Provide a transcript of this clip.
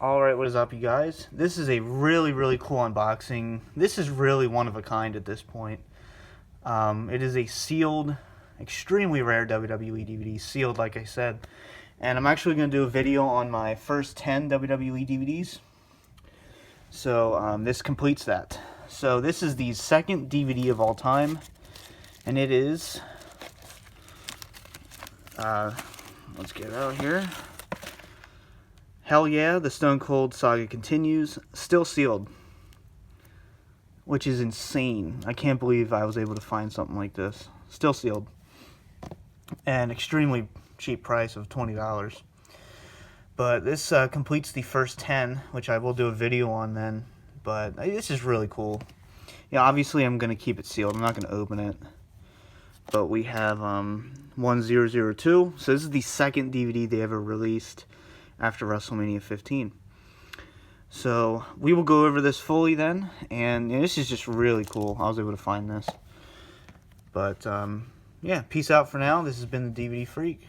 Alright, what is up, you guys? This is a really cool unboxing. This is really one of a kind at this point. It is a sealed, extremely rare WWE DVD, sealed like I said. And I'm actually going to do a video on my first 10 WWE DVDs. So this completes that. So this is the second DVD of all time. And it is, let's get it out here. Hell yeah, the Stone Cold Saga continues, still sealed, which is insane. I can't believe I was able to find something like this. Still sealed, and extremely cheap price of $20. But this completes the first 10, which I will do a video on then. But this is really cool. Yeah, obviously I'm going to keep it sealed. I'm not going to open it. But we have 1002. So this is the second DVD they ever released after WrestleMania 15. So we will go over this fully then, and this is just really cool. I was able to find this. But yeah, peace out for now. This has been the DVD Freak.